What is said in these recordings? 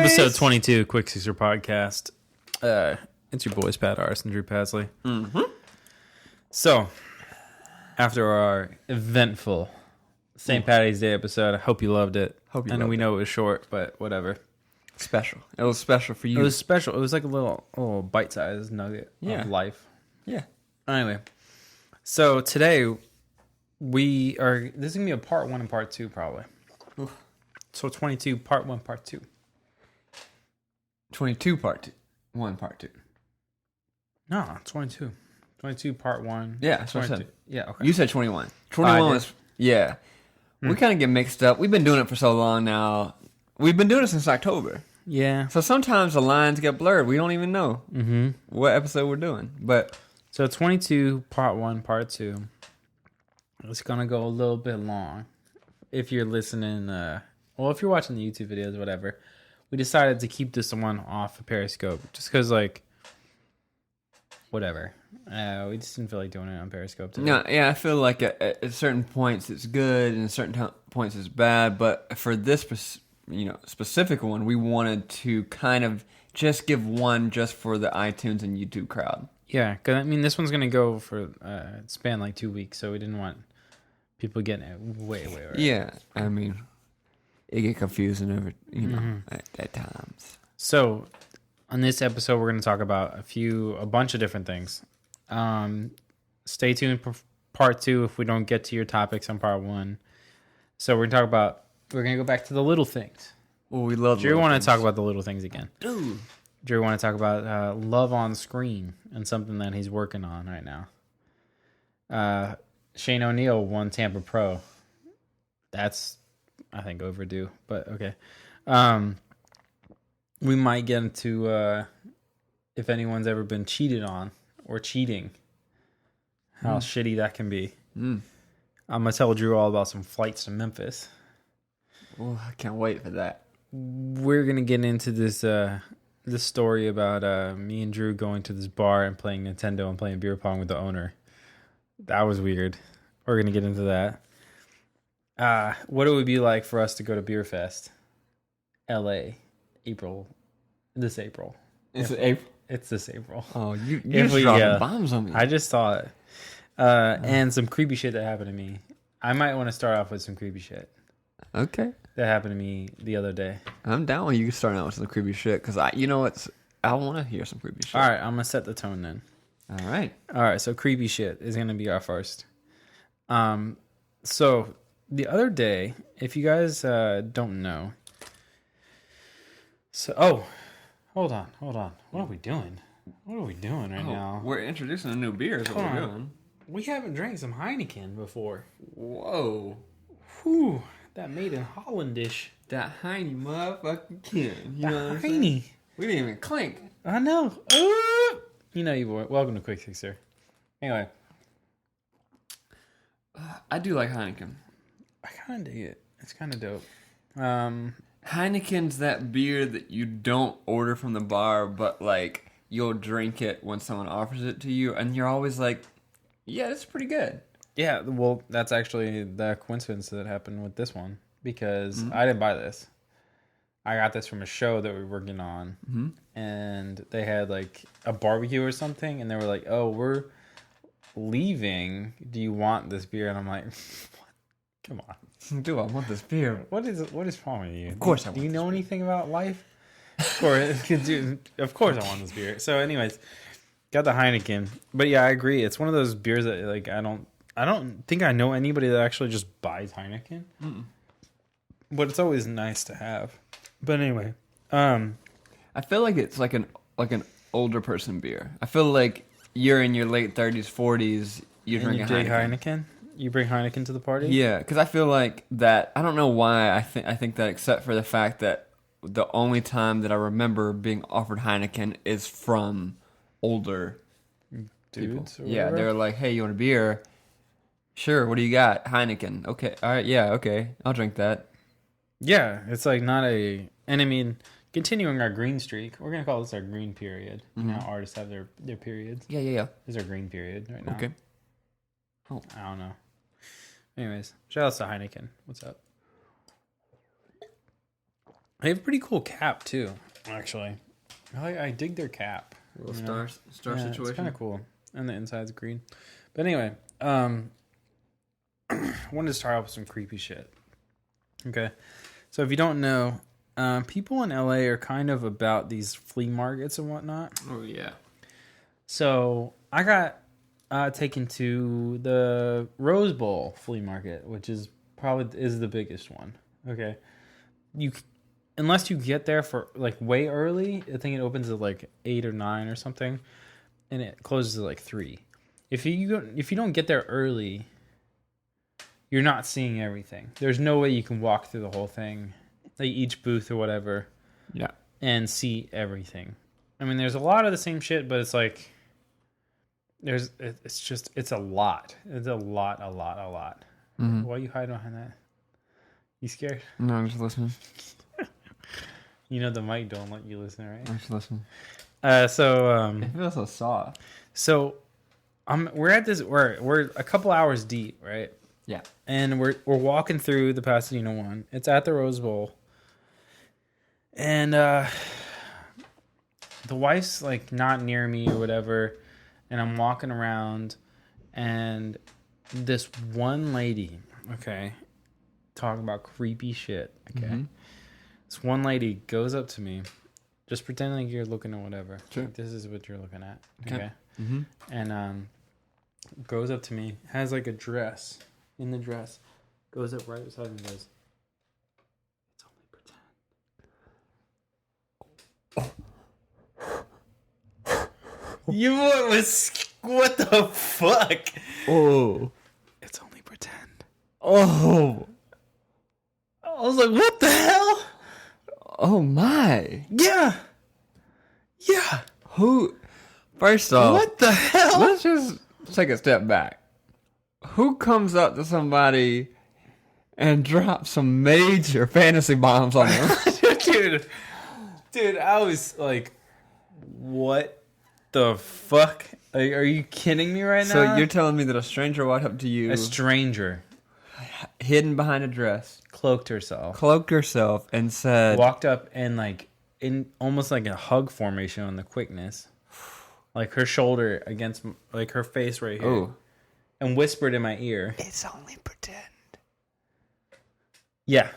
Episode 22, Quick Sixer Podcast. It's your boys, Pat Arse and Drew Pasley. Mm-hmm. So, after our eventful St. Patty's Day episode, I hope you loved it. I know we know it was short, but whatever. Special. It was special for you. It was special. It was like a little bite-sized nugget of life. Yeah. Anyway, so today this is going to be a part 1 and part 2 probably. Oof. So 22, part 1, part 2. 22 part 2. 1 part 2. No, 22. 22 part 1. Yeah, that's what I said. Yeah, okay. You said 21. 21 was, yeah. We kind of get mixed up. We've been doing it for so long now. We've been doing it since October. Yeah. So sometimes the lines get blurred. We don't even know what episode we're doing. But so 22, part 1, part 2. It's going to go a little bit long. If you're listening, if you're watching the YouTube videos, whatever. We decided to keep this one off of Periscope just because, whatever. We just didn't feel like doing it on Periscope today. no, yeah, I feel like at certain points it's good and at certain points it's bad. But for this, specific one, we wanted to kind of just give one just for the iTunes and YouTube crowd. Yeah, because this one's going to go for span like 2 weeks, so we didn't want people getting it way right. Yeah, it get confusing over, at times. So, on this episode, we're going to talk about a bunch of different things. Stay tuned for part 2 if we don't get to your topics on part 1. So, we're going to go back to the little things. Well, we love Drew want to talk about the little things again. Dude. Drew want to talk about love on screen and something that he's working on right now. Shane O'Neill won Tampa Pro. That's, I think, overdue, but okay. We might get into if anyone's ever been cheated on or cheating, how shitty that can be. I'm going to tell Drew all about some flights to Memphis. Oh, I can't wait for that. We're going to get into this story about me and Drew going to this bar and playing Nintendo and playing beer pong with the owner. That was weird. We're going to get into that. What it would be like for us to go to Beer Fest, LA, this April. Is it April? It's this April. Oh, you just dropping bombs on me. I just saw it. And some creepy shit that happened to me. I might want to start off with some creepy shit. Okay. That happened to me the other day. I'm down when you start out with some creepy shit, because I want to hear some creepy shit. All right, I'm going to set the tone then. All right, so creepy shit is going to be our first. So the other day, if you guys don't know. So, hold on. What are we doing? What are we doing right now? We're introducing a new beer is what we're doing. We haven't drank some Heineken before. Whoa. Whew. That made in Hollandish. That Heine motherfucking can. You know what I'm Heine. saying? We didn't even clink. I know. You know you boy. Welcome to Quick Sixer. Anyway. I do like Heineken. I kind of dig it. It's kind of dope. Heineken's that beer that you don't order from the bar, but you'll drink it when someone offers it to you, and you're always like, yeah, it's pretty good. Yeah, well, that's actually the coincidence that happened with this one, because I didn't buy this. I got this from a show that we were working on, and they had a barbecue or something, and they were like, oh, we're leaving. Do you want this beer? And I'm like, what? Come on. Do I want this beer? What is wrong with you? Of course I want Do you this know beer. anything about life? Of course I want this beer. So anyways, got the Heineken. But yeah, I agree. It's one of those beers that I don't think I know anybody that actually just buys Heineken. But it's always nice to have. But anyway, I feel like it's like an older person beer. I feel like you're in your late 30s, 40s, you drink a Heineken. You bring Heineken to the party? Yeah, because I feel like that. I don't know why I think that, except for the fact that the only time that I remember being offered Heineken is from older dudes. People. Yeah, they're like, "Hey, you want a beer? Sure. What do you got? Heineken. Okay. All right. Yeah. Okay. I'll drink that." Yeah, it's not a. And continuing our green streak, we're gonna call this our green period. You know, artists have their periods. Yeah. This is our green period right now. Okay. Oh, I don't know. Anyways, shout out to Heineken. What's up? They have a pretty cool cap too. Actually, I dig their cap. A little star situation. It's kind of cool, and the inside's green. But anyway, wanted to start off with some creepy shit. Okay, so if you don't know, people in LA are kind of about these flea markets and whatnot. Oh yeah. So I got taken to the Rose Bowl flea market, which is probably the biggest one. Okay, unless you get there for like way early, I think it opens at like 8 or 9 or something, and it closes at like 3. If you don't get there early, you're not seeing everything. There's no way you can walk through the whole thing, like each booth or whatever, and see everything. I mean, there's a lot of the same shit, but it's like it's a lot. It's a lot. Mm-hmm. Why are you hiding behind that? You scared? No, I'm just listening. You know the mic don't let you listen, right? I'm just listening. It feels so soft. So we're at this. We're a couple hours deep, right? Yeah. And we're walking through the Pasadena one. It's at the Rose Bowl, and the wife's like not near me or whatever, and I'm walking around, and this one lady, okay, talking about creepy shit, okay. Mm-hmm. This one lady goes up to me, just pretend like you're looking at whatever. Sure. Like, this is what you're looking at. Okay. Mm-hmm. And goes up to me, has like a dress. In the dress. Goes up right beside me and goes, "It's only pretend." What the fuck? Oh. It's only pretend. Oh. I was like, what the hell? Oh my. Yeah. Who? First off, what the hell? Let's just take a step back. Who comes up to somebody and drops some major fantasy bombs on them? Dude, I was like, what the fuck? Are you kidding me right now? So you're telling me that a stranger walked up to you, a stranger, hidden behind a dress, cloaked herself, and said, walked up and like in almost like a hug formation on the quickness, like her shoulder against like her face right here. Ooh. And whispered in my ear, "It's only pretend." Yeah.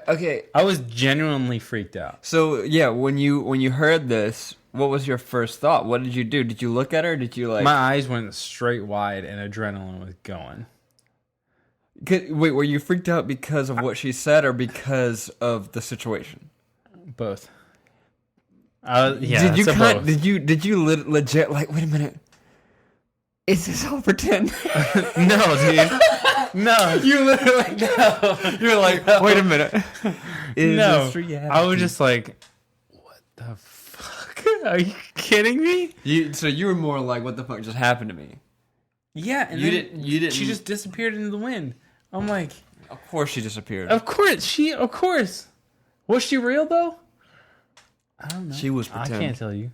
Okay. I was genuinely freaked out. So yeah, when you heard this, what was your first thought? What did you do? Did you look at her? Did you like? My eyes went straight wide and adrenaline was going. Wait, were you freaked out because of what she said or because of the situation? Both. Yeah. Did you legit like? Wait a minute. Is this all pretend? No, dude. No. You literally no. You're like, wait a minute. No. I was just like, what the fuck? Are you kidding me? So you were more like, what the fuck just happened to me? Yeah, and you didn't. She just disappeared into the wind. I'm like, of course she disappeared. Of course. Was she real though? I don't know. She was pretend. I can't tell you.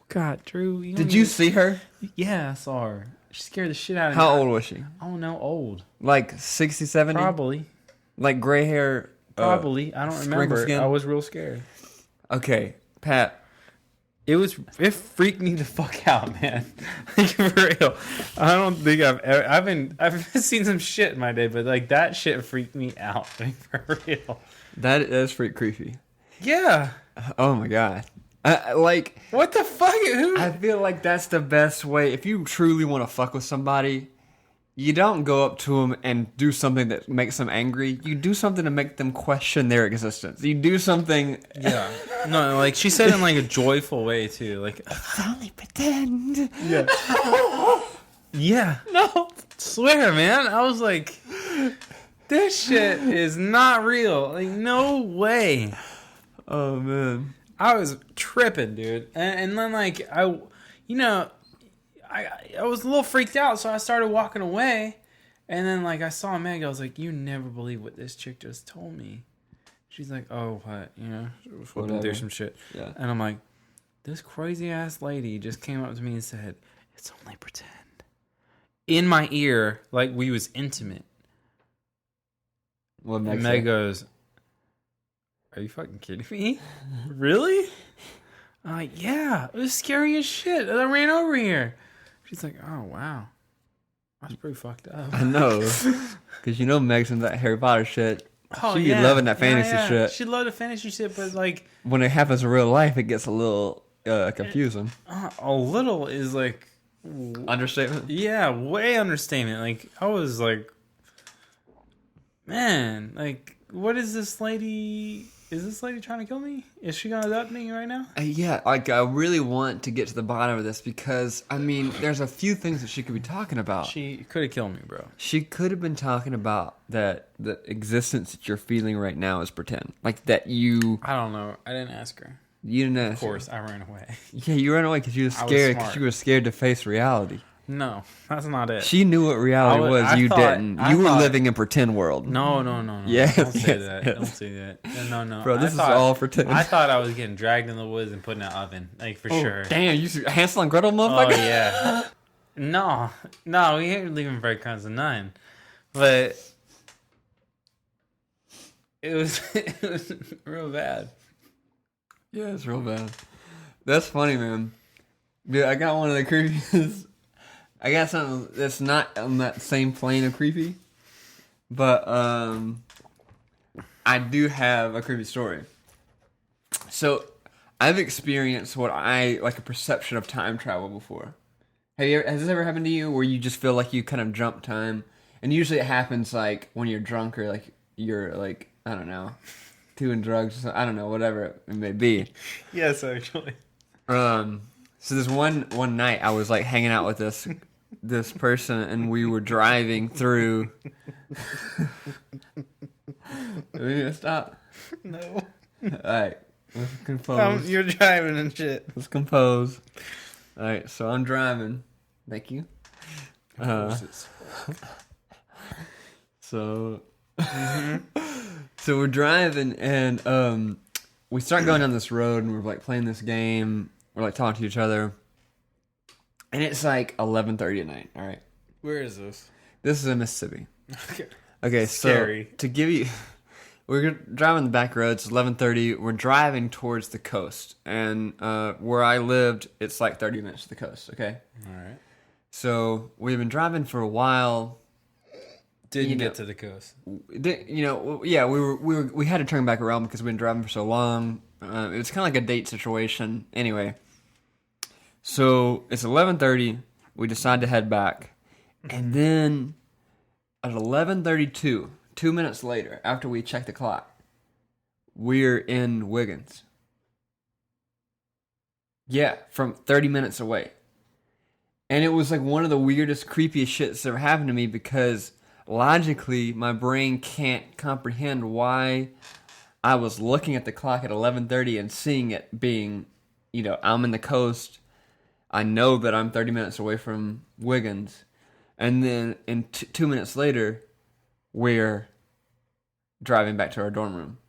God, Drew. Did you see her? Yeah, I saw her. She scared the shit out of me. How old was she? I don't know. Old. Like 60, 70? Probably. Like gray hair? Probably. I don't remember. Skin? I was real scared. Okay, Pat. It freaked me the fuck out, man. Like, for real. I don't think I've seen some shit in my day, but like that shit freaked me out. Like, for real. That is freak creepy. Yeah. Oh my god. Like, what the fuck? I feel like that's the best way. If you truly want to fuck with somebody, you don't go up to them and do something that makes them angry. You do something to make them question their existence. You do something. Yeah. No, like she said in like a joyful way too. Like, it's only pretend. Yeah. Yeah. No. Swear, man. I was like, this shit is not real. Like, no way. Oh man. I was tripping, dude. And then, like, I was a little freaked out, so I started walking away. And then, like, I saw Meg. I was like, you never believe what this chick just told me. She's like, oh, what? You know, flipping through some shit. Yeah. And I'm like, this crazy-ass lady just came up to me and said, it's only pretend. In my ear, like we was intimate. What Meg goes, are you fucking kidding me? Really? I'm like, yeah, it was scary as shit. I ran over here. She's like, oh, wow. That's pretty fucked up. I know. Because you know Meg's in that Harry Potter shit. Oh, She be loving that fantasy shit. She loved the fantasy shit, but like... When it happens in real life, it gets a little confusing. A little is like... Understatement? Yeah, way understatement. Like, I was like... Man, like, what is this lady... Is this lady trying to kill me? Is she gonna adopt me right now? Yeah, like, I really want to get to the bottom of this because, I mean, there's a few things that she could be talking about. She could have killed me, bro. She could have been talking about that the existence that you're feeling right now is pretend. Like, that you... I don't know. I didn't ask her. You didn't ask Of course, her. I ran away. Yeah, you ran away because you were scared. Because you were scared to face reality. No, that's not it. She knew what reality was. You didn't. You were living in pretend world. No. Yes, Don't say yes, that. yes. Don't say that. No. Bro, this is all pretend. I thought I was getting dragged in the woods and put in an oven. Like, for sure. Damn, you Hansel and Gretel motherfucker? Oh, yeah. No, we ain't leaving breadcrumbs of none. But it was real bad. Yeah, it's real bad. That's funny, man. Dude, I got one of the creepiest. I got something that's not on that same plane of creepy, but I do have a creepy story. So, I've experienced what like a perception of time travel before. Has this ever happened to you where you just feel like you kind of jump time? And usually it happens like when you're drunk or like you're like, I don't know, doing drugs, I don't know, whatever it may be. Yes, actually. So this one night I was like hanging out with this person and we were driving through. Are we gonna stop? No. Alright, let's compose. You're driving and shit. Let's compose. Alright, so I'm driving. Thank you. So we're driving and we start going down this road and we're like playing this game. We're like talking to each other. And it's like 11:30 at night, all right? Where is this? This is in Mississippi. Okay, so to give you... We're driving the back roads, 11:30. We're driving towards the coast. And where I lived, it's like 30 minutes to the coast, okay? All right. So we've been driving for a while. Didn't get to the coast. Yeah, we had to turn back around because we've been driving for so long. It was kind of like a date situation. Anyway, so it's 11:30. We decide to head back, and then at 11:32, 2 minutes later, after we check the clock, we're in Wiggins. Yeah, from 30 minutes away, and it was like one of the weirdest, creepiest shit that's ever happened to me because logically, my brain can't comprehend why I was looking at the clock at 11:30 and seeing it being, I'm in the coast. I know that I'm 30 minutes away from Wiggins. And then in 2 minutes later, we're driving back to our dorm room.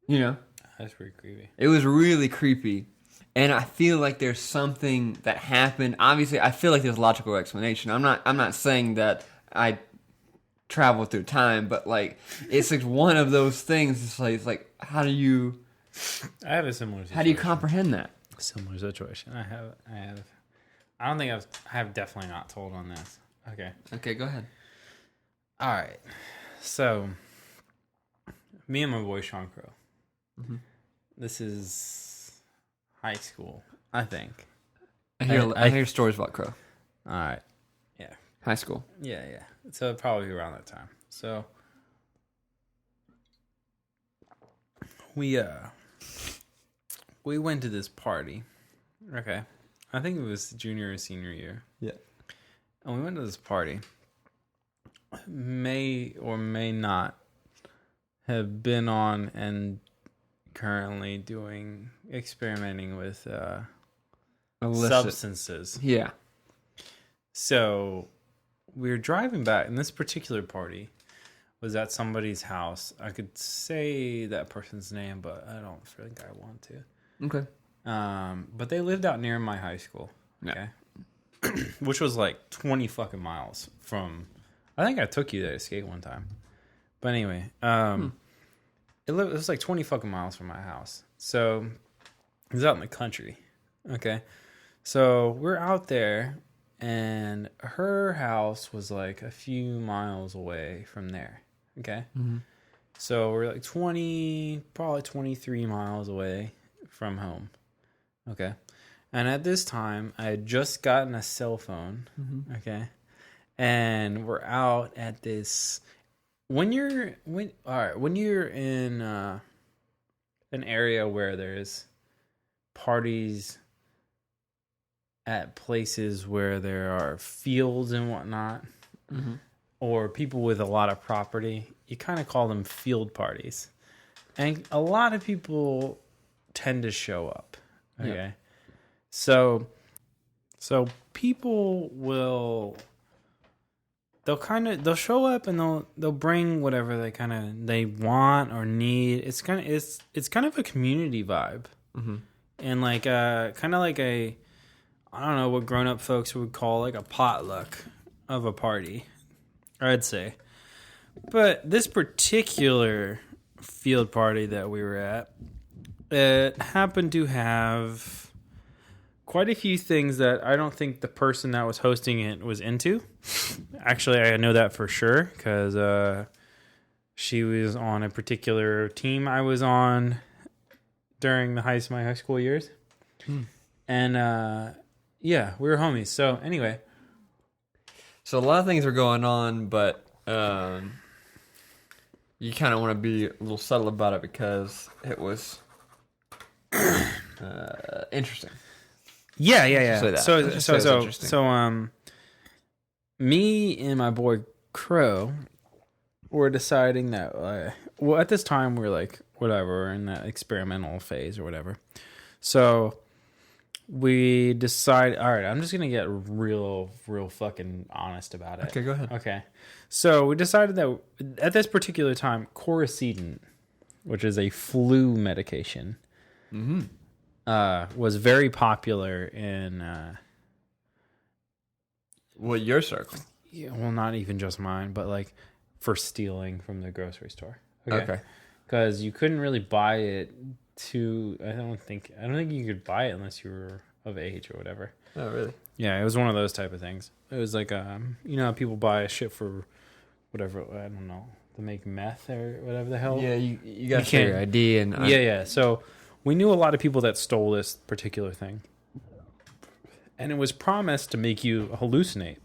That's pretty creepy. It was really creepy. And I feel like there's something that happened. Obviously, I feel like there's a logical explanation. I'm not saying that I travel through time, but like it's like one of those things. It's like how do you? I have a similar situation. How do you comprehend that? Similar situation. I have. I don't think I have definitely not told on this. Okay, go ahead. All right. So, me and my boy Sean Crow. Mm-hmm. This is high school, I think. I hear stories about Crow. All right. Yeah. High school. Yeah. So probably around that time. So we went to this party. Okay. I think it was junior or senior year. Yeah. And we went to this party. May or may not have been on and currently experimenting with substances. Yeah. So we were driving back, and this particular party was at somebody's house. I could say that person's name, but I don't think I want to. Okay. But they lived out near my high school. Okay. Yeah. Which was like 20 fucking miles from. I think I took you there to skate one time. But anyway, it was like 20 fucking miles from my house. So it was out in the country. Okay. So we're out there, and her house was like a few miles away from there. Okay. Mm-hmm. So we're like probably 23 miles away from home. Okay. And at this time, I had just gotten a cell phone. Mm-hmm. Okay. And we're out at this. When you're in an area where there's parties at places where there are fields and whatnot, mm-hmm. or people with a lot of property, you kind of call them field parties. And a lot of people tend to show up. Okay. Yeah. So people will, they'll show up and they'll bring whatever they want or need. It's kind of a community vibe. Mm-hmm. And like kind of like I don't know what grown-up folks would call like a potluck of a party, I'd say. But this particular field party that we were at, it happened to have quite a few things that I don't think the person that was hosting it was into. Actually, I know that for sure because she was on a particular team I was on during my high school years. And yeah, we were homies. So anyway. So a lot of things are going on, but you kind of want to be a little subtle about it because it was interesting. Yeah. So me and my boy Crow were deciding that, well, at this time we were like, whatever, we're in that experimental phase or whatever. So we decided, all right, I'm just going to get real fucking honest about it. Okay, go ahead. Okay. So we decided that at this particular time, Coricidin, which is a flu medication, was very popular in... your circle? Yeah, well, not even just mine, but like for stealing from the grocery store. Okay. Because you couldn't really buy it I don't think you could buy it unless you were of age or whatever. Oh, really? Yeah, it was one of those type of things. It was like, how people buy shit for whatever, I don't know, to make meth or whatever the hell. Yeah, you got to show your ID. And yeah. So we knew a lot of people that stole this particular thing. And it was promised to make you hallucinate.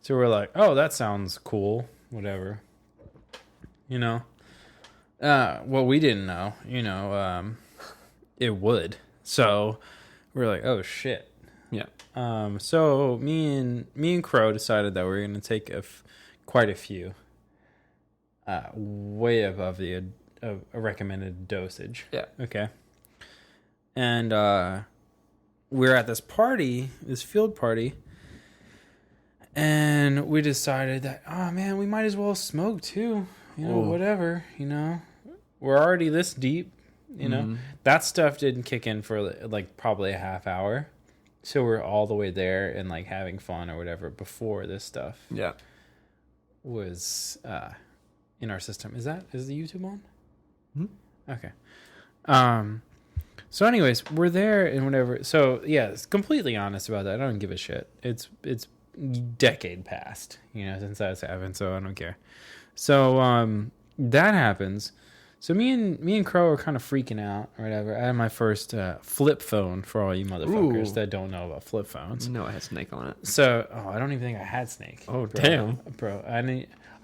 So we're like, oh, that sounds cool, whatever. Well, we didn't know, it would. So we're like, oh shit. Yeah. So me and Crow decided that we were going to take quite a few, way above a recommended dosage. Yeah. Okay. And we're at this field party, and we decided that, oh man, we might as well smoke too. Whatever, we're already this deep, that stuff didn't kick in for like probably a half hour. So we're all the way there and like having fun or whatever before this stuff was in our system. Is the YouTube on? Mm-hmm. Okay. So anyways, we're there and whatever. So yeah, it's completely honest about that. I don't give a shit. It's decade past, since that's happened, so I don't care. So that happens. So me and Crow are kind of freaking out or whatever. I had my first flip phone for all you motherfuckers that don't know about flip phones. No, I had Snake on it. So I don't even think I had Snake. Oh, damn. Bro, I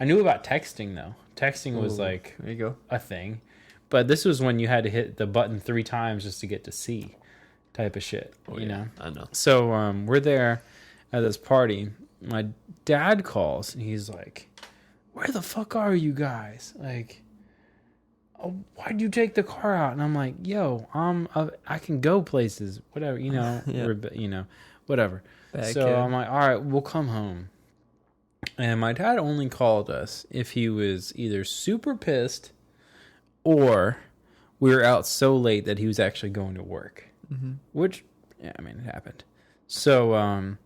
knew about texting though. Texting was like there you go. A thing. But this was when you had to hit the button 3 times just to get to see type of shit, know? I know. So we're there at this party. My dad calls and he's like, where the fuck are you guys? Like, why'd you take the car out? And I'm like, yo, I can go places, whatever, whatever. Bad so kid. I'm like, all right, we'll come home. And my dad only called us if he was either super pissed or we were out so late that he was actually going to work. Mm-hmm. Which, yeah, I mean, it happened. So,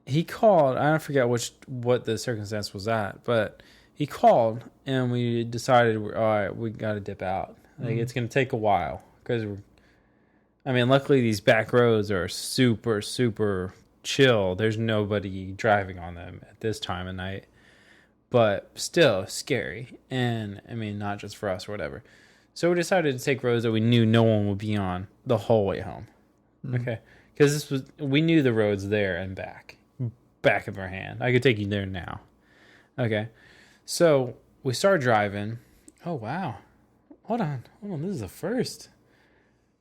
he called. I don't forget what the circumstance was at, but he called, and we decided, all right, we got to dip out. Like, it's going to take a while. Because, luckily these back roads are super, super chill. There's nobody driving on them at this time of night. But still, scary. And, not just for us or whatever. So we decided to take roads that we knew no one would be on the whole way home. Okay? Because we knew the roads there and back of our hand. I could take you there now. Okay? So we start driving. Oh, wow. Hold on. This is the first.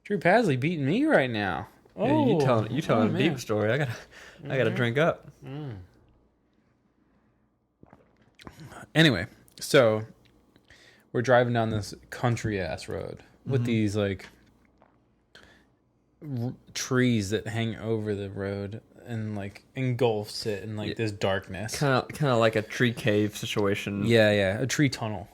Drew Pasley beating me right now. Oh, yeah, you telling a deep story. I gotta drink up. Anyway, so we're driving down this country ass road with these like trees that hang over the road and like engulfs it in like this darkness. Kind of like a tree cave situation. Yeah, a tree tunnel.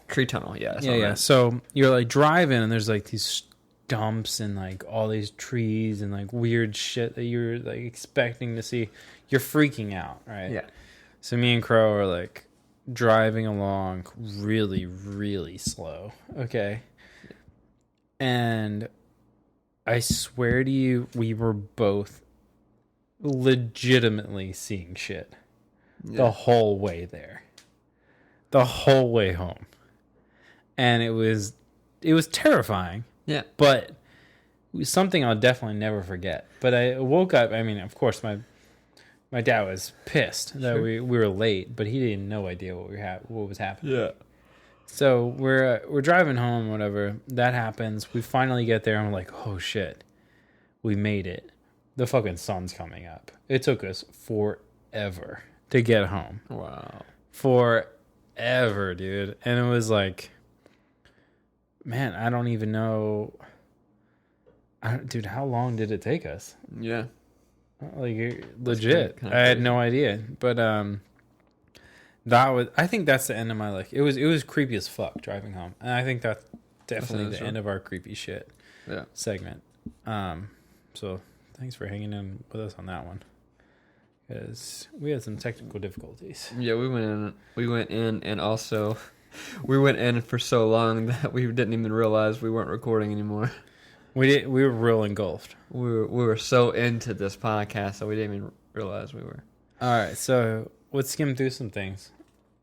Yeah. Yeah. So you're like driving and there's like these stumps and like all these trees and like weird shit that you're like expecting to see. You're freaking out, right? Yeah. So me and Crow are like driving along really, really slow. Okay. And I swear to you, we were both legitimately seeing shit the whole way there. The whole way home. And it was terrifying. Yeah. But it was something I'll definitely never forget. But I woke up, of course my dad was pissed that we were late, but he had no idea what was happening. Yeah. So we're driving home, whatever. That happens. We finally get there, and we're like, oh shit, we made it. The fucking sun's coming up. It took us forever to get home. Wow. Forever, dude. And it was like, man, I don't even know. Dude, how long did it take us? Yeah. Like, legit. I had no idea. But I think that's the end of my life. It was creepy as fuck driving home. And I think that's definitely the end of our creepy shit segment. So thanks for hanging in with us on that one. Because we had some technical difficulties. Yeah, we went in and also we went in for so long that we didn't even realize we weren't recording anymore. We were real engulfed. We were so into this podcast that we didn't even realize we were. All right, so let's skim through some things.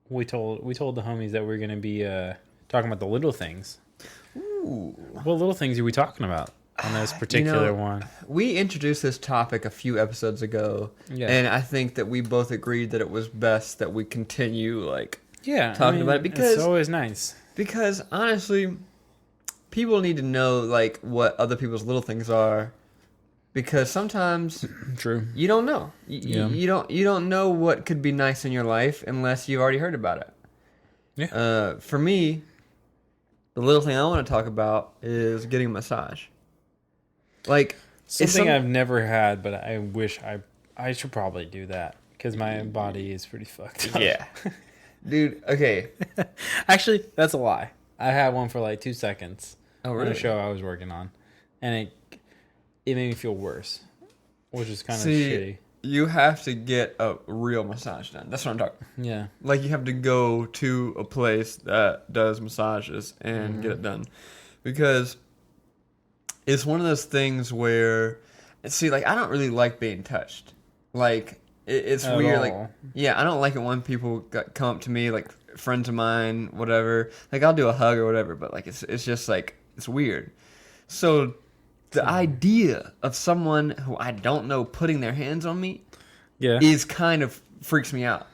We told the homies that we're gonna be talking about the little things. Ooh. What little things are we talking about on this particular one? We introduced this topic a few episodes ago, and I think that we both agreed that it was best that we continue talking about it because it's always nice. Because honestly, people need to know like what other people's little things are, because sometimes true you don't know. You don't know what could be nice in your life unless you've already heard about it. Yeah. For me, the little thing I want to talk about is getting a massage. Like something I've never had, but I wish I should probably do that because my body is pretty fucked up. Yeah. Dude, okay. Actually, that's a lie. I had one for like 2 seconds. Oh, really? On a show I was working on, and it made me feel worse, which is kind of shitty. You have to get a real massage done. That's what I'm talking. Yeah. Like you have to go to a place that does massages and get it done, because it's one of those things where, see, like I don't really like being touched. Like it's At weird. all. Like I don't like it when people come up to me, like friends of mine, whatever. Like I'll do a hug or whatever, but like it's just like it's weird. So the idea of someone who I don't know putting their hands on me, is kind of freaks me out.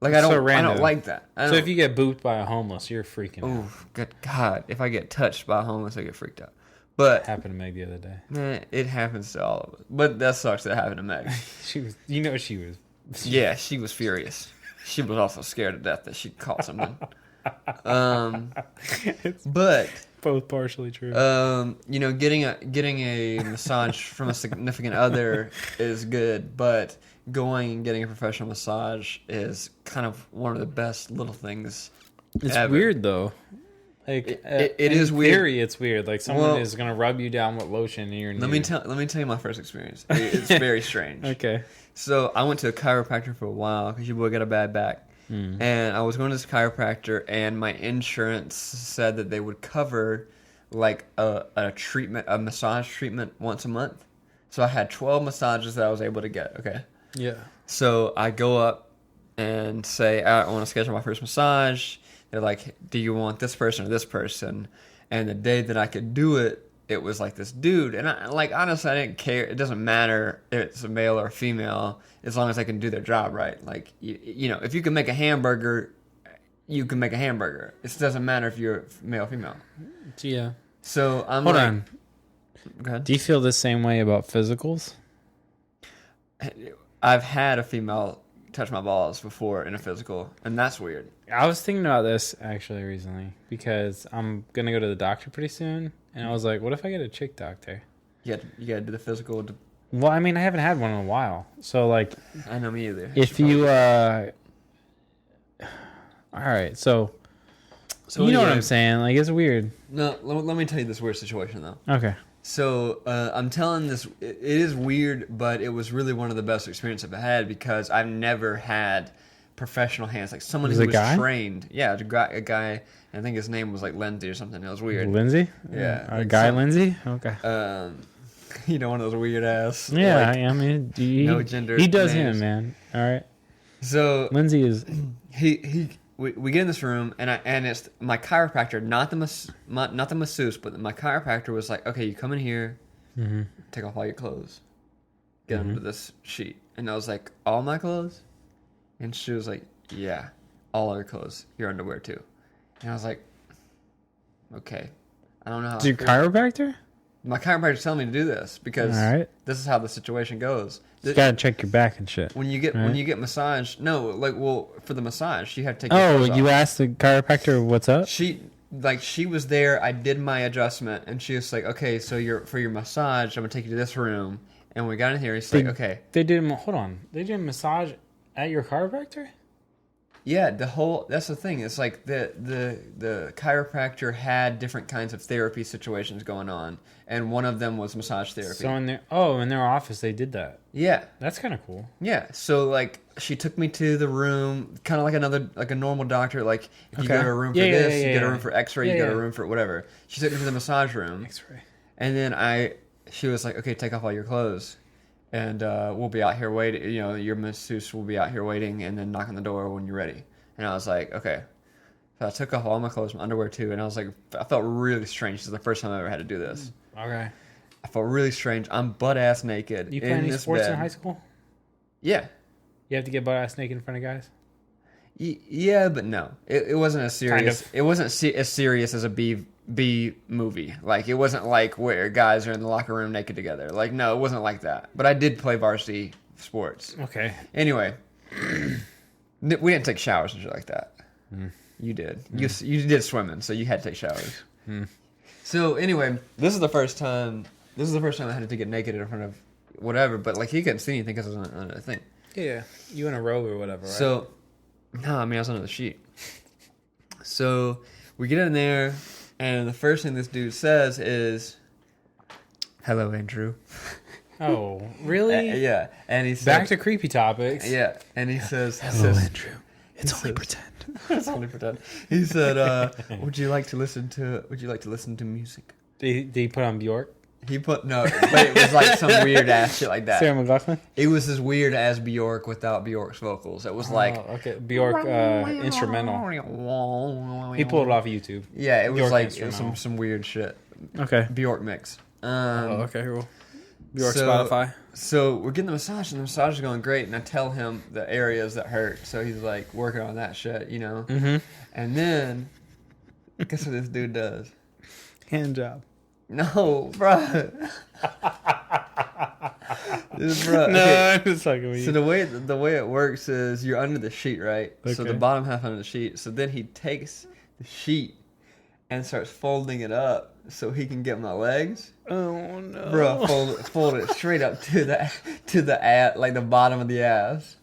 Like I don't like that. So if you get booped by a homeless, you're freaking out. Oh, good God! If I get touched by a homeless, I get freaked out. But it happened to Meg the other day. Man, it happens to all of us. But that sucks that happened to Meg. she was. Yeah, she was furious. She was also scared to death that she caught someone. But both partially true. Getting a massage from a significant other is good, but going and getting a professional massage is kind of one of the best little things. It's ever. Weird though. Like it is weird. In theory, it's weird. Like someone is gonna rub you down with lotion in your knee. Let me tell you my first experience. It's very strange. Okay. So I went to a chiropractor for a while because your boy got a bad back, And I was going to this chiropractor, and my insurance said that they would cover like a massage treatment once a month. So I had 12 massages that I was able to get. Okay. Yeah. So I go up and say, I want to schedule my first massage. They're like, do you want this person or this person? And the day that I could do it, it was like this dude. And honestly, I didn't care. It doesn't matter if it's a male or a female, as long as they can do their job right. Like, you know, if you can make a hamburger, you can make a hamburger. It doesn't matter if you're male or female. Yeah. So I'm Hold on. Go ahead. Do you feel the same way about physicals? I've had a female touch my balls before in a physical, and that's weird. I was thinking about this actually recently because I'm going to go to the doctor pretty soon. And I was like, what if I get a chick doctor? You got to do the physical. Well, I mean, I haven't had one in a while. So, like... I know, me either. If you... All right, so you know what I'm saying. Like, it's weird. No, let me tell you this weird situation, though. Okay. So, I'm telling this... It is weird, but it was really one of the best experiences I've had because I've never had professional hands. Like, someone who was trained. Yeah, a guy... I think his name was like Lindsay or something. It was weird. Lindsay? Yeah. A guy Lindsay? Okay. You know, one of those weird ass. Yeah, like, I mean, no gender. He does names. him, man. All right. So Lindsay is. We get in this room and it's my chiropractor, not the masseuse, but my chiropractor was like, okay, you come in here, take off all your clothes, get under this sheet, and I was like, all my clothes, and she was like, yeah, all your clothes, your underwear too. And I was like, okay. I don't know how. Is your chiropractor? My chiropractor's telling me to do this because this is how the situation goes. You gotta check your back and shit. When you get massage, for the massage, you have to take your clothes off. You asked the chiropractor what's up? She was there. I did my adjustment, and she was like, okay, so for your massage, I'm gonna take you to this room. And when we got in here, he's like, okay. They did a massage at your chiropractor? Yeah, that's the thing. It's like the chiropractor had different kinds of therapy situations going on, and one of them was massage therapy. So in their office they did that. Yeah, that's kind of cool. Yeah, so like she took me to the room, kind of like a normal doctor. Like if you go to a room for you get a room for X-ray, you go to a room for whatever. She took me to the massage room. X-ray. And then she was like, okay, take off all your clothes. And we'll be out here waiting. You know, your masseuse will be out here waiting, and then knock on the door when you're ready. And I was like, okay. So I took off all my clothes, my underwear too, and I was like, I felt really strange. This is the first time I ever had to do this. Okay. I felt really strange. I'm butt ass naked. You play any sports in high school? Yeah. You have to get butt ass naked in front of guys? Yeah, but no. It wasn't as serious. Kind of. It wasn't as serious as a B movie. Like, it wasn't like where guys are in the locker room naked together. Like, no, it wasn't like that. But I did play varsity sports. Okay. Anyway, we didn't take showers and shit like that. You did. You did swimming, so you had to take showers. So anyway, this is the first time I had to get naked in front of whatever. But like, he couldn't see anything because I was on a thing. Yeah, you in a robe or whatever, right? So, no, I mean, I was under the sheet. So we get in there, and the first thing this dude says is, "Hello, Andrew." Oh, really? Yeah, and he says, back to creepy topics. Yeah, and he says, "Hello, Andrew. It's only pretend." It's only pretend. He said, "Would you like to listen to music?" Did he put on Bjork? He put no, but it was like some weird ass shit like that. Sarah McLachlan? It was as weird as Bjork without Bjork's vocals. It was like Bjork instrumental. He pulled it off YouTube. Yeah, it was like some weird shit. Okay. Bjork mix. Okay, cool. Bjork Spotify. So we're getting the massage, and the massage is going great, and I tell him the areas that hurt, so he's like working on that shit, you know. Mm-hmm. And then, guess what this dude does? Hand job. No, bruh. No, I'm just fucking with you. So the way it works is you're under the sheet, right? Okay. So the bottom half under the sheet. So then he takes the sheet and starts folding it up so he can get my legs. Oh no, bro! Fold it straight up to the ass, like the bottom of the ass.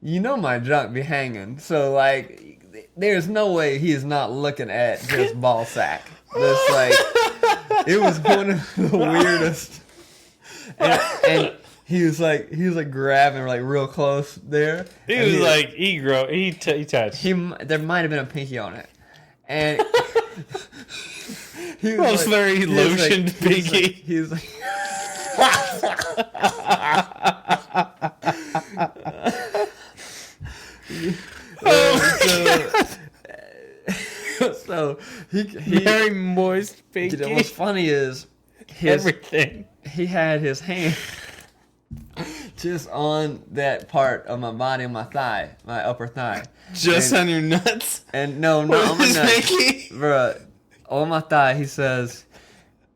You know my junk be hanging, so like there's no way he is not looking at just ball sack. It's like it was one of the weirdest. And he was like grabbing like real close there. He was like he touched. There might have been a pinky on it, and he was very lotioned pinky. He was like. So he very moist pinky. What's funny is everything. He had his hand just on that part of my body, on my thigh, my upper thigh. Just on your nuts? And no, not on my nuts. Bruh, on my thigh, he says,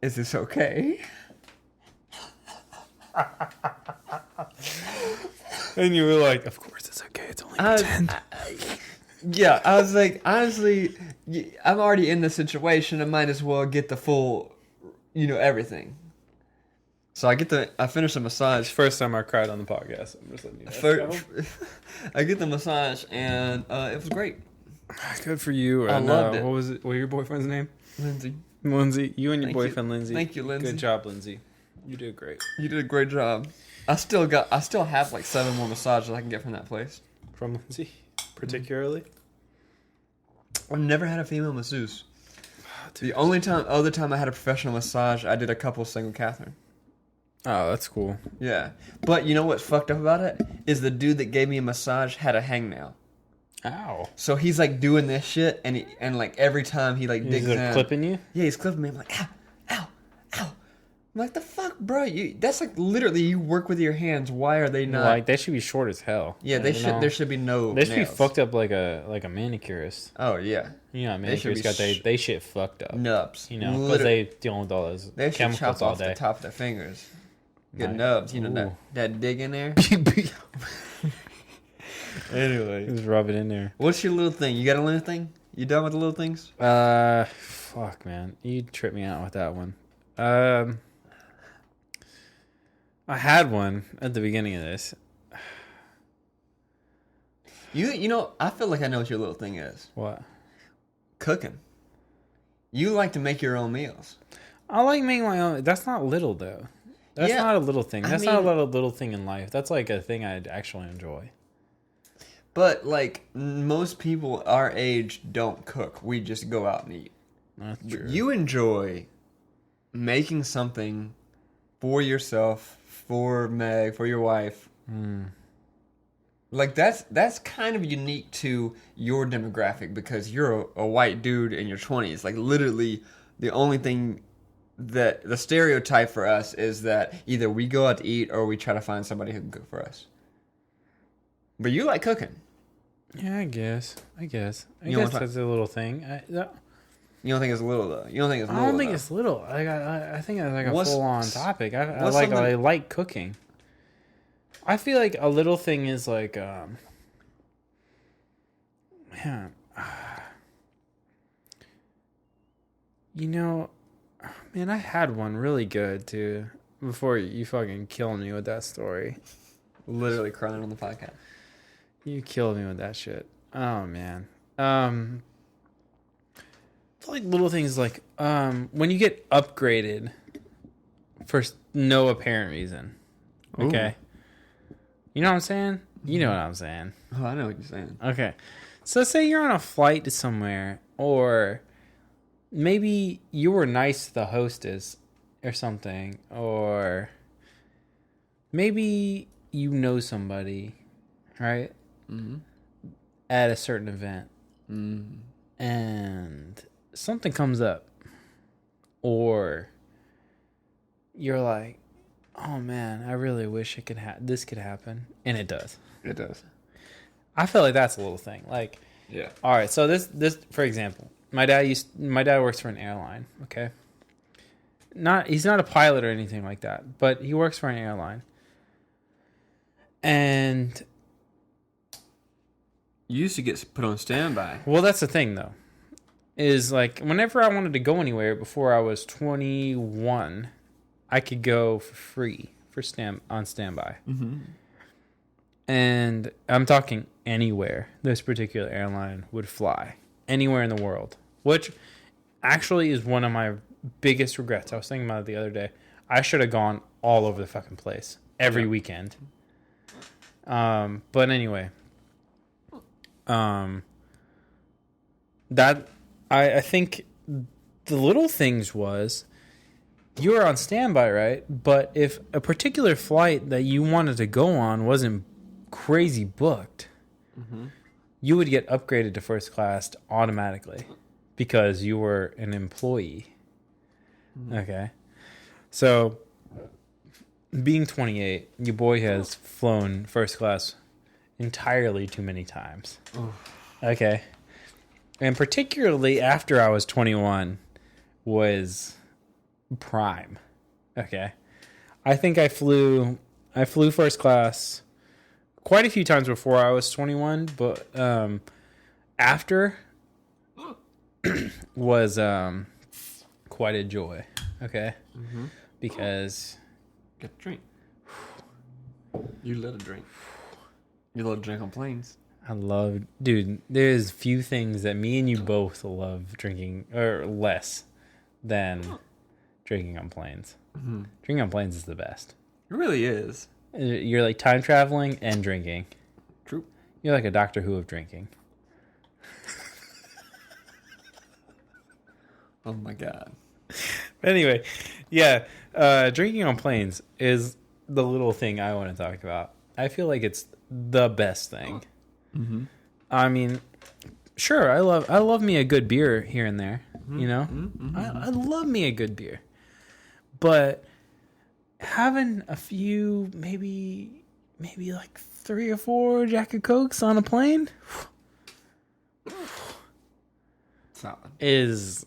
"Is this okay?" And you were like, "Of course it's okay. It's only pretend." Yeah, I was like, honestly, I'm already in the situation. I might as well get the full, everything. So I finish the massage. First time I cried on the podcast. I'm just letting you know. I get the massage, and it was great. Good for you. I loved it. What was it? What was your boyfriend's name? Lindsay. You and your boyfriend, Lindsay. Thank you, Lindsay. Good job, Lindsay. You did great. You did a great job. I still have like 7 more massages I can get from that place. From Lindsay, particularly. I've never had a female masseuse. The only other time I had a professional massage, I did a couple single Catherine. Oh, that's cool. Yeah. But you know what's fucked up about it? Is the dude that gave me a massage had a hangnail. Ow. So he's like doing this shit, and like every time he like digs in. Clipping you? Yeah, he's clipping me. I'm like, ow, ow, ow. I'm like, the fuck, bro? That's like literally you work with your hands. Why are they not? Like, they should be short as hell. Yeah, they should. There should be no. They should be fucked up like a manicurist. Oh yeah. You know, manicurists got they shit fucked up. Nubs. Because they dealing with all those they chemicals chop all off day. The top of their fingers. Get nubs. That dig in there. Anyway, just rub it in there. What's your little thing? You got a little thing? You done with the little things? Fuck, man, you tripped me out with that one. I had one at the beginning of this. I feel like I know what your little thing is. What? Cooking. You like to make your own meals. I like making my own. That's not little though. That's not a little thing. That's not a little thing in life. That's like a thing I actually enjoy. But like most people our age don't cook. We just go out and eat. That's true. You enjoy making something for yourself, for Meg, for your wife. Like that's kind of unique to your demographic because you're a white dude in your 20s. Like literally the only thing that the stereotype for us is that either we go out to eat or we try to find somebody who can cook for us. But you like cooking. Yeah, I guess that's a little thing. You don't think it's little though. You don't think it's little. I don't think it's little. I think it's like a full-on topic. I like cooking. I feel like a little thing is like, man, I had one really good too. Before you fucking kill me with that story. Literally crying on the podcast. You killed me with that shit. Oh man. Like little things like when you get upgraded for no apparent reason. Okay. Ooh. You know what I'm saying? You know what I'm saying. Oh, I know what you're saying. Okay. So say you're on a flight to somewhere, or maybe you were nice to the hostess or something, or maybe you know somebody, right? Mm-hmm. At a certain event. Mm-hmm. And something comes up, or you're like, oh man, I really wish this could happen, and it does. It does. I feel like that's a little thing. Like, yeah. All right. So this, for example, my dad works for an airline. Okay. He's not a pilot or anything like that, but he works for an airline. And you used to get put on standby. Well, that's the thing though. Is like whenever I wanted to go anywhere before I was 21, I could go for free on standby. Mm-hmm. And I'm talking anywhere this particular airline would fly. Anywhere in the world. Which actually is one of my biggest regrets. I was thinking about it the other day. I should have gone all over the fucking place. every weekend. But anyway, that I think the little things was you were on standby, right? But if a particular flight that you wanted to go on wasn't crazy booked, you would get upgraded to first class automatically because you were an employee. Okay. So, being 28, your boy has flown first class entirely too many times. Okay. And particularly after I was 21 was prime. Okay. I think I flew first class quite a few times before I was 21, but after was quite a joy. Okay. Because get a drink. You love to drink. You love to drink on planes. Dude, there's few things that me and you both love drinking, or less than drinking on planes. Drinking on planes is the best. It really is. You're like time traveling and drinking. True. You're like a Doctor Who of drinking. Oh my God. Anyway, yeah, drinking on planes is the little thing I want to talk about. I feel like it's the best thing. I mean, sure, I love me a good beer here and there. You know, I love me a good beer, but having a few, maybe like 3 or 4 Jack and Cokes on a plane is,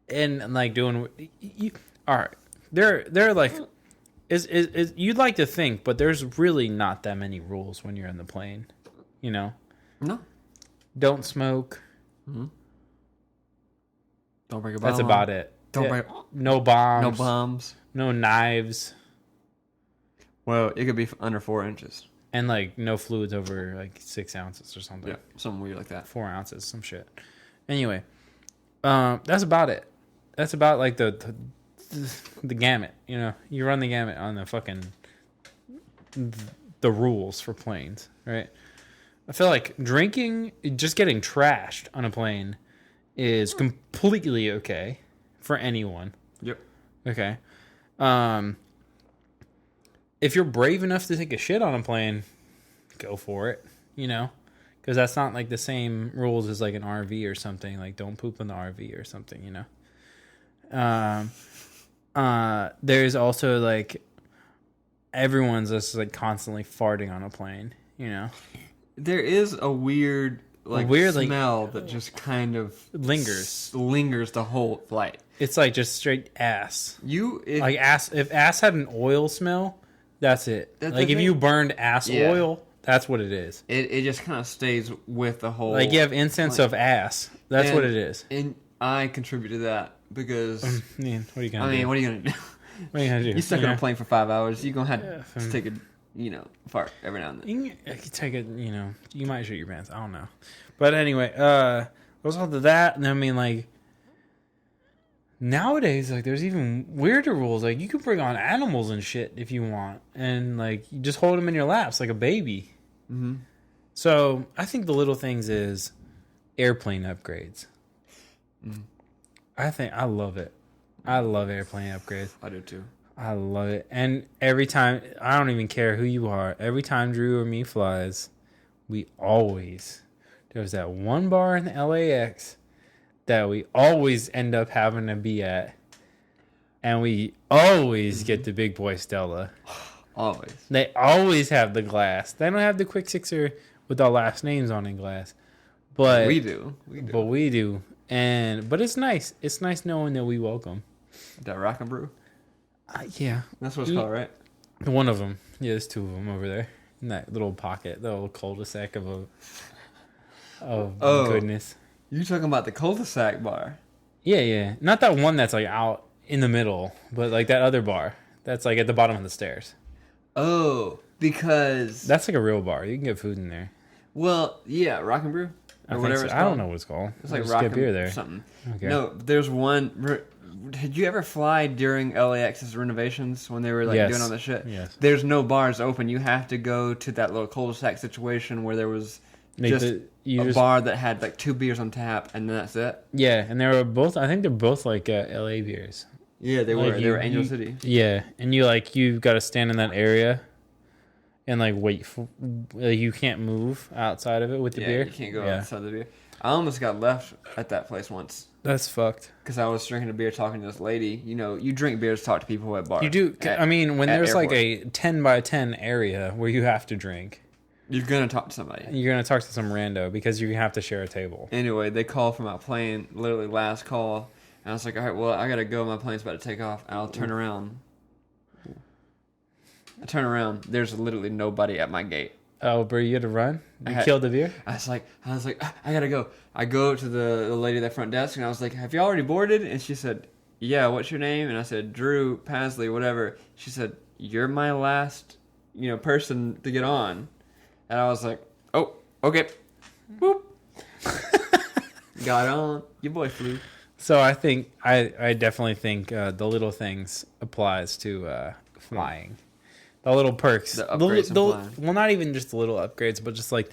and like doing all right. They're like is you'd like to think, but there's really not that many rules when you're in the plane. You know, no, don't smoke. Don't bring a bomb. That's about it. No bombs. No bombs. No knives. Well, it could be under 4 inches. And like no fluids over like 6 ounces or something. Yeah, something weird like that. 4 ounces, some shit. Anyway, that's about it. That's about like the gamut. You know, you run the gamut on the fucking the rules for planes, right? I feel like drinking, just getting trashed on a plane is completely okay for anyone. Yep. Okay. If you're brave enough to take a shit on a plane, go for it, you know? Because that's not like the same rules as like an RV or something. Like, don't poop in the RV or something, you know? There's also like, everyone's just like constantly farting on a plane, you know? There is a weird smell that just kind of lingers the whole flight. It's like just straight ass. If ass had an oil smell, that's it. Like if you burned ass oil, that's what it is. It just kind of stays with the whole. Like you have incense of ass. That's what it is. And I contribute to that because. Man, what are you gonna do? What are you gonna do? What are you gonna do? You stuck on a plane for 5 hours. You're gonna have to take a fart every now and then. You can take it. You might shit your pants. I don't know. But anyway, goes on to that, and I mean like. Nowadays, like, there's even weirder rules. Like, you can bring on animals and shit if you want. And, like, you just hold them in your laps like a baby. So, I think the little things is airplane upgrades. I love it. I love airplane upgrades. I do, too. I love it. And every time, I don't even care who you are. Every time Drew or me flies, there's that one bar in the LAX that we always end up having to be at. And we always get the big boy Stella. Always. They always have the glass. They don't have the quick sixer with our last names on in glass. But we do. But we do. But it's nice. It's nice knowing that we welcome. That Rock and Brew? Yeah. That's what it's called, right? One of them. Yeah, there's 2 of them over there. In that little pocket. The little cul-de-sac of goodness. You're talking about the cul-de-sac bar. Yeah. Not that one that's like out in the middle, but like that other bar that's like at the bottom of the stairs. Oh, because that's like a real bar. You can get food in there. Well, yeah, Rock and Brew or whatever. So. I don't know what it's called. It's like Rock and beer there. Something. Okay. No, there's one Did you ever fly during LAX's renovations when they were like Yes. doing all that shit? Yes. There's no bars open. You have to go to that little cul-de-sac situation where there was bar that had like 2 beers on tap, and then that's it. Yeah, and they were both. I think they're both like LA beers. Yeah, they Like were. They were Angel City. Yeah, and you got to stand in that area, and like wait for. You can't move outside of it with the beer. You can't go outside the beer. I almost got left at that place once. That's fucked. Because I was drinking a beer, talking to this lady. You know, you drink beers, talk to people at bars. You do. I mean, when there's like a 10 by 10 area where you have to drink, you're gonna talk to somebody. You're gonna talk to some rando because you have to share a table. Anyway, they called from my plane, literally last call, and I was like, all right, well, I gotta go. My plane's about to take off. And I'll turn around. I turn around. There's literally nobody at my gate. Oh, bro, you had to run? You killed the beer? I was like, I gotta go. I go to the lady at the front desk, and I was like, have you already boarded? And she said, yeah, what's your name? And I said, Drew Pasley, whatever. She said, you're my last, person to get on. And I was like, oh, okay. Boop. Got on. Your boy flew. So I think, I definitely think the little things applies to flying. The little perks, the upgrades well, not even just the little upgrades, but just like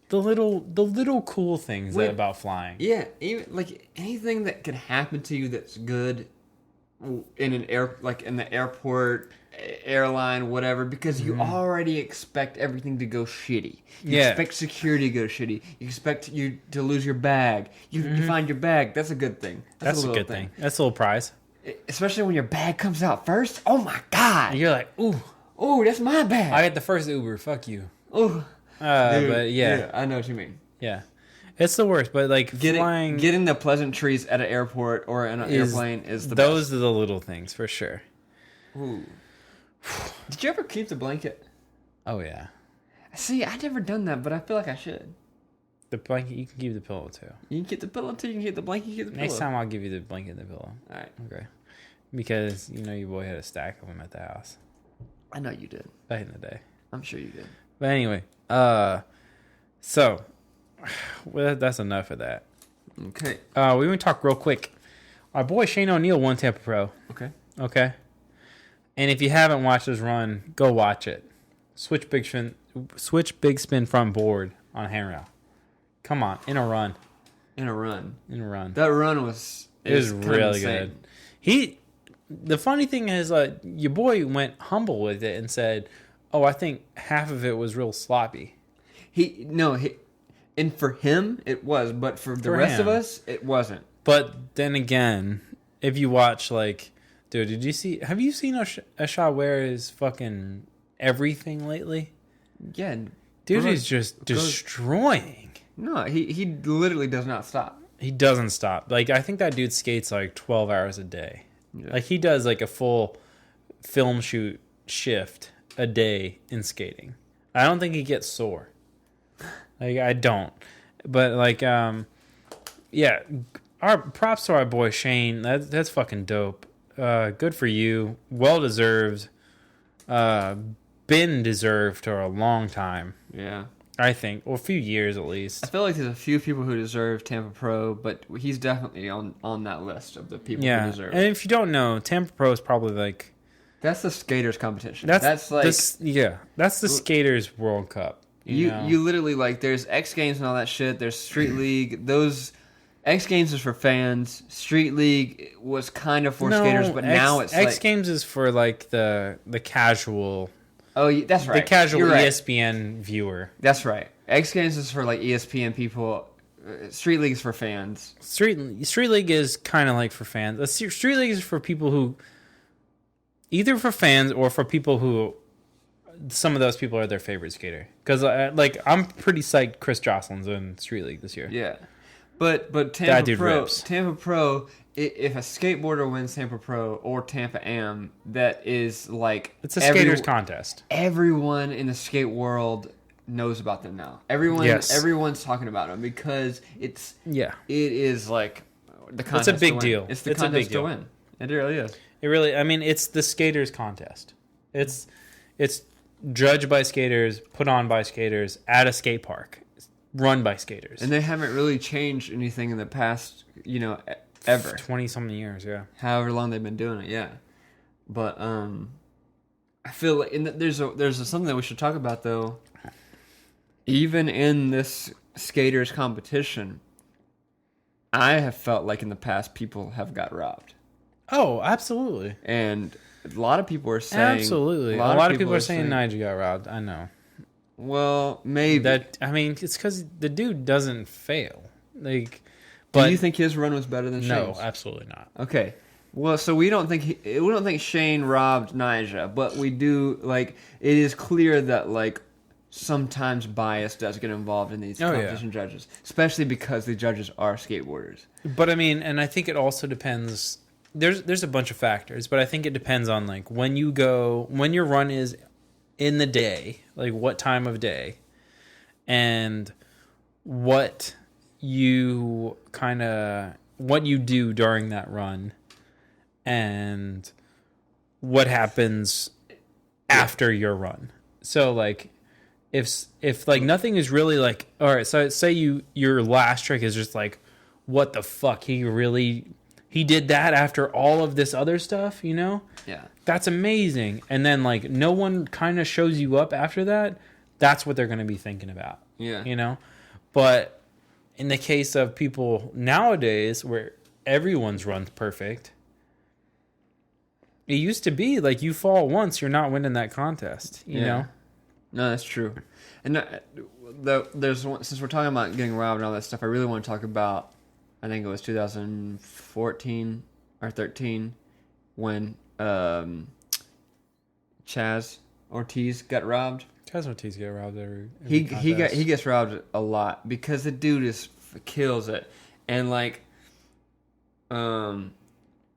the little cool things about flying. Yeah, even like anything that could happen to you that's good in an in the airport, airline, whatever, because you already expect everything to go shitty. You expect security to go shitty. You expect you to lose your bag. You find your bag. That's a good thing. That's a good thing. That's a little prize. Especially when your bag comes out first. Oh my god! And you're like, ooh. Oh, that's my bag. I get the first Uber. Fuck you. Oh, but yeah, I know what you mean. Yeah, it's the worst. But like flying, getting the pleasantries at an airport or in an airplane is the best. Those are the little things for sure. Ooh. Did you ever keep the blanket? Oh yeah. See, I never done that, but I feel like I should. The blanket, you can keep the pillow too. You can keep the pillow too. You can keep the blanket. You can keep the pillow. Next time I'll give you the blanket and the pillow. All right. Okay. Because your boy had a stack of them at the house. I know you did. Back in the day. I'm sure you did. But anyway, so that's enough of that. Okay. We're going to talk real quick. Our boy Shane O'Neill won Tampa Pro. Okay. And if you haven't watched his run, go watch it. Switch big spin front board on handrail. Come on, in a run. In a run. That run was really good. The funny thing is, your boy went humble with it and said, "Oh, I think half of it was real sloppy." And for him it was, but for the rest of us, it wasn't. But then again, if you watch, dude, have you seen Ashad wear his fucking everything lately? Yeah, dude is just destroying. No, he literally does not stop. He doesn't stop. I think that dude skates 12 hours a day. Yeah. He does a full film shoot shift a day in skating. I don't think he gets sore. I don't. But yeah, our props to our boy Shane. That's fucking dope. Good for you. Well deserved. Been deserved for a long time. Yeah. I think, or a few years at least. I feel like there's a few people who deserve Tampa Pro, but he's definitely on that list of the people who deserve it. And if you don't know, Tampa Pro is probably that's the skaters competition. That's the skaters World Cup. You literally there's X Games and all that shit. There's Street League. Those X Games is for fans. Street League was kind of for skaters, but now it's X Games is for the casual. Oh, that's right. The casual ESPN viewer. That's right. X Games is for ESPN people. Street League is for fans. Street League is kind of for fans. Street League is for people who, either for fans or for people who, some of those people are their favorite skater. Because I'm pretty psyched Chris Jocelyn's in Street League this year. Yeah, but Tampa Pro. If a skateboarder wins Tampa Pro or Tampa Am, that is it's a skaters contest. Everyone in the skate world knows about them now. Everyone's talking about them because it is the contest. It's a big deal. It's the contest to win. It really is. It really. It's the skaters contest. It's judged by skaters, put on by skaters at a skate park, run by skaters, and they haven't really changed anything in the past. ever. 20-something years, yeah. However long they've been doing it, yeah. But I feel like there's something that we should talk about though. Even in this skaters competition, I have felt like in the past people have got robbed. Oh, absolutely. And a lot of people are saying absolutely. A lot of people are saying Nigel got robbed. I know. Well, maybe it's because the dude doesn't fail. Like, do you think his run was better than Shane's? No, absolutely not. Okay. Well, so we don't think Shane robbed Nyjah, but we do like it is clear that like sometimes bias does get involved in these competition judges, especially because the judges are skateboarders. But I mean, and I think it also depends. There's a bunch of factors, but I think it depends on like when your run is in the day, like what time of day, and what you do during that run, and what happens after your run. So like if like nothing is really like, all right, so say your last trick is just like, what the fuck, he did that after all of this other stuff, you know? Yeah. That's amazing. And then like no one kind of shows you up after that. That's what they're going to be thinking about. Yeah. You know? But in the case of people nowadays where everyone's run's perfect, it used to be like you fall once, you're not winning that contest, you know? No, that's true. And there's one, since we're talking about getting robbed and all that stuff, I really want to talk about, I think it was 2014 or 13 when Chaz Ortiz got robbed. Chaz Ortiz got robbed every he gets robbed a lot because the dude kills it, and like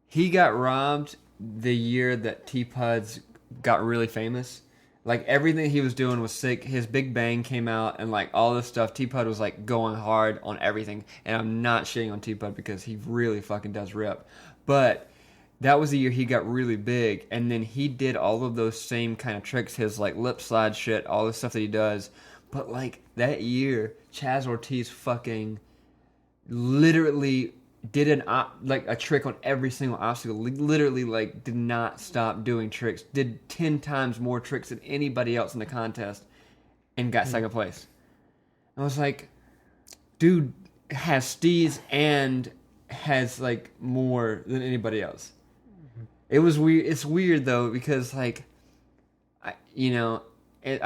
he got robbed the year that T-Puds got really famous. Like everything he was doing was sick. His Big Bang came out and like all this stuff. T-Pud was like going hard on everything. And I'm not shitting on T-Pud because he really fucking does rip. But that was the year he got really big. And then he did all of those same kind of tricks. His like lip slide shit, all the stuff that he does. But like that year, Chaz Ortiz fucking literally did a trick on every single obstacle. Literally, like, did not stop doing tricks. Did 10 times more tricks than anybody else in the contest, and got second place. I was like, dude has steez and has like more than anybody else. It was weird. It's weird though because like, I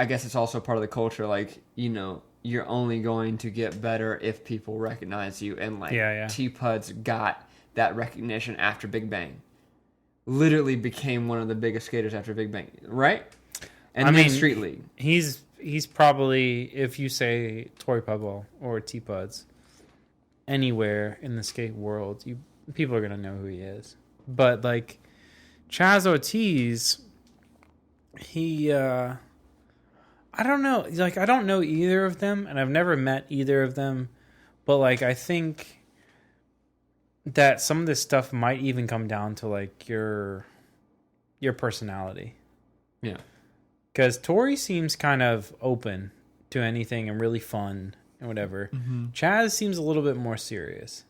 guess it's also part of the culture. Like, you know, you're only going to get better if people recognize you. And like T-Puds got that recognition after Big Bang. Literally became one of the biggest skaters after Big Bang, right? And I mean, Street League. He's probably, if you say Tori Pueblo or T-Puds, anywhere in the skate world, people are going to know who he is. But like Chaz Ortiz, he... I don't know. Like, I don't know either of them, and I've never met either of them. But, like, I think that some of this stuff might even come down to, like, your personality. Yeah. Because Tori seems kind of open to anything and really fun and whatever. Mm-hmm. Chaz seems a little bit more serious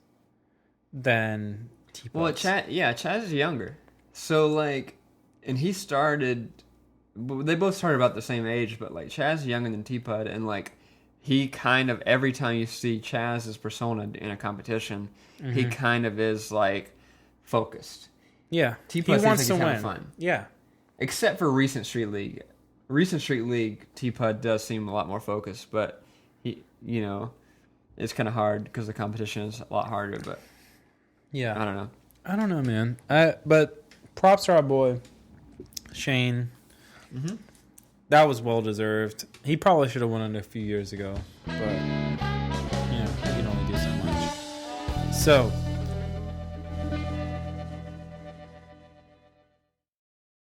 than T-Puds. Well, Chaz is younger. So, like, and he started... They both started about the same age, but like Chaz is younger than T-Pud, and like he kind of, every time you see Chaz's persona in a competition, he kind of is like focused. Yeah, T-Pud he wants to win. Fun. Yeah, except for recent Street League. Recent Street League, T-Pud does seem a lot more focused, but he, you know, it's kind of hard because the competition is a lot harder. But yeah, I don't know, man. But props to our boy Shane. Mm-hmm. That was well deserved. He probably should have won it a few years ago, but you know, he can only do so much. So